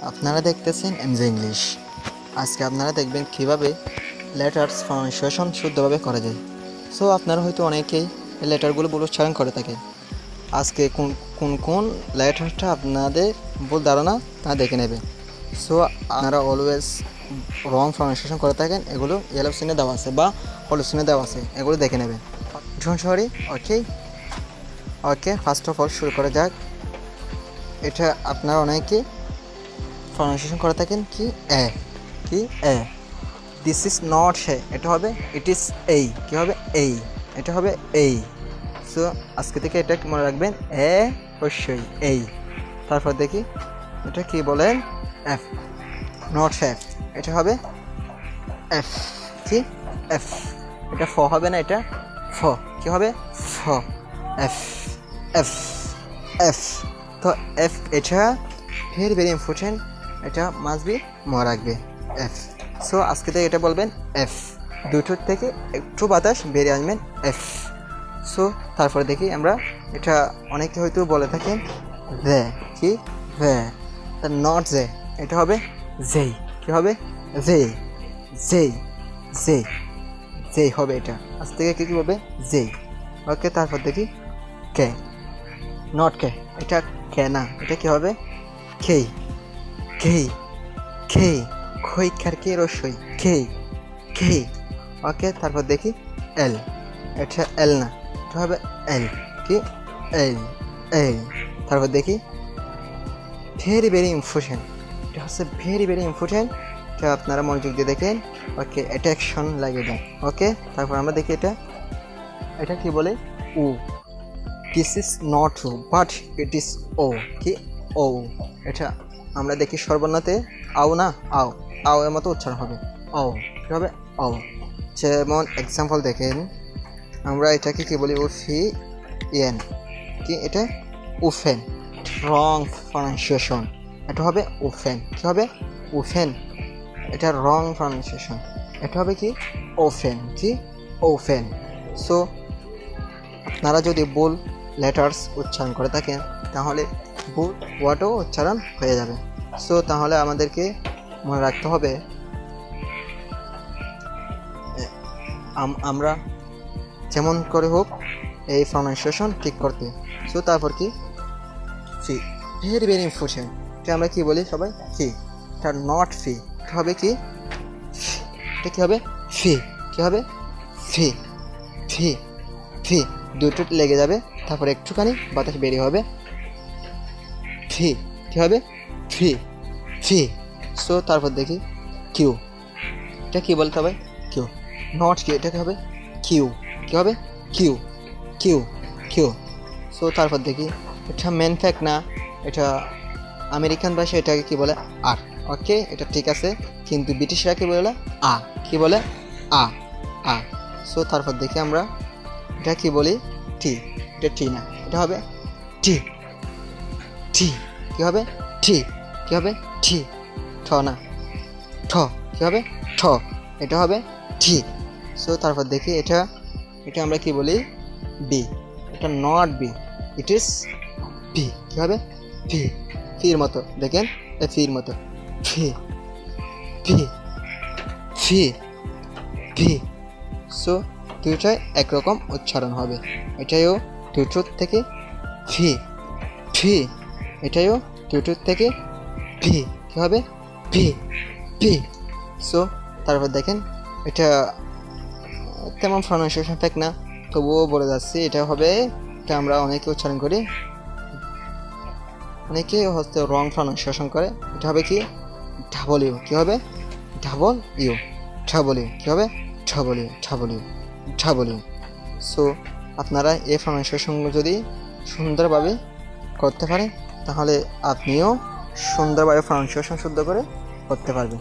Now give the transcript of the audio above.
আপনারা দেখতেছেন এমজে ইংলিশ। আজকে আপনারা দেখবেন কিভাবে লেটার্স প্রনাউন্সিয়েশন শুদ্ধভাবে করা যায়। সো আপনারা হয়তো অনেকেই এই লেটারগুলো ভুল উচ্চারণ করে থাকেন। আজকে কোন কোন লেটারটা আপনাদের ভুল ধারণা তা দেখে নেবে। সো আপনারা অলওয়েজ রং প্রনাউন্সিয়েশন করে থাকেন, এগুলো ইয়েলো সিনে দেওয়া আছে বা হলুদ সিনে দেওয়া আছে, এগুলো দেখে নেবেন। Don't worry. Okay first of all শুরু করা যাক। এটা আপনারা অনেকে প্রনাউন্সিয়েশন করে থাকেন কি এ। দিস ইজ নট হে, এটা হবে ইট ইজ এই। কি হবে এই, এটা হবে এই। সো আজকে থেকে এটা মনে রাখবেন, এ অবশ্যই এই। তারপর দেখি এটা কি বলেন, এফ, নট এফ, এটা হবে এফ। কি এফ, এটা ফ হবে না, এটা ফ। কি হবে ফ, এফ এফ এফ। তো এফ এটা ভেরি ভেরি ইম্পর্টেন্ট, এটা মাস্ট বি মনে রাখবে এফ। সো আজকে থেকে এটা বলবেন এফ, দুটোর থেকে একটু বাতাস বেরিয়ে আসবেন এফ। সো তারপরে দেখি আমরা এটা অনেকে হয়তো বলে থাকেন দে, কি দে, নট জে, এটা হবে জেই। কি হবে জেই, জেই জেই জেই হবে এটা। আজ থেকে কি হবে জেই। ওকে তারপর দেখি কে, নট কে, এটা কে না, এটা কি হবে খেই, খেই খেই, খই খারকে রসই, খেই খেই। ওকে তারপর দেখি এল, এটা এল না, এটা হবে এল। কি এল এল। তারপর দেখি ভেরি ভেরি ইম্পর্টেন্ট, এটা হচ্ছে ভেরি ভেরি ইম্পর্টেন্ট, এটা আপনারা মনোযোগ দিয়ে দেখেন। ওকে এটা অ্যাকশন লাগিয়ে দেন। ওকে তারপর আমরা দেখি এটা কি বলে, উ। This is not U but it is O. কি ও, এটা আমরা দেখি সর্বনাতে আও না, আও এর মতো উচ্চারণ হবে ও। কী হবে ও। যেমন এক্সাম্পল দেখেন, আমরা এটাকে কি বলি, উফিয়েন। কি এটা উফেন, রং প্রনাউন্সিয়েশন, এটা হবে উফেন। কি হবে উফেন, এটা রং প্রনাউন্সিয়েশন, এটা হবে কি ওফেন। কি ওফেন। সো আপনারা যদি ভুল লেটার্স উচ্চারণ করে থাকেন তাহলে ভুল ওয়ার্ডও উচ্চারণ হয়ে যাবে। সো তাহলে আমাদেরকে মনে রাখতে হবে আমরা যেমন করে হোক এই প্রনাউন্সিয়েশন ঠিক করতে। সো তারপর কি ফি, ভেরি ভেরি ইম্পর্টেন্ট, এটা আমরা কি বলি সবাই ফি, এটা নট ফি, এটা হবে কি এটা কি হবে ফি। কি হবে ফি ফি ফি, দুটো লেগে যাবে, তারপর একটুখানি বাতাস বেরিয়ে হবে ফি। কি হবে ফি ফি। সো তারপর দেখি কিউ, এটা কি বলতে হবে কিউ, নট কিউ, এটা কি হবে কিউ। কি হবে কিউ কিউ কিউ। সো তারপর দেখি এটা মেন ফ্যাক্ট না, এটা আমেরিকান ভাষা এটাকে কি বলে আর। ওকে এটা ঠিক আছে, কিন্তু ব্রিটিশরা কি বলে আ। কি বলে আ আ। সো তারপর দেখি আমরা এটা কি বলি টি, এটা টি না, এটা হবে টি টি। কি হবে টি। কি হবে টি, ঠ না ঠ। কি হবে ঠ, এটা হবে টি। সো তারপর দেখি এটা আমরা কি বলি বি, এটা not B, it is B. কি হবে ভি, ফির মতো দেখেন, ফির মতো V V V V. So দুইটাই একরকম উচ্চারণ হবে, এটাইও দুটোর থেকে ভি ভি, এটাইও দুটোর থেকে ভি। কী হবে ভি ভি। সো তারপর দেখেন এটা তেমন প্রনাউন্সিয়েশন ঠিক না, তবুও বলে যাচ্ছি এটা হবে, এটা আমরা অনেকে উচ্চারণ করি, অনেকে হচ্ছে রং প্রনাউন্সিয়েশন করে। এটা হবে কি ডাবল ইউ। কী হবে ডাবল ইউ, ডাবল ইউ। কী হবে W W W. So আপনারা এই প্রনাউন্সিয়েশন যদি সুন্দরভাবে করতে পারেন তাহলে আপনিও সুন্দরভাবে প্রনাউন্সিয়েশন শুদ্ধ করে করতে পারবেন।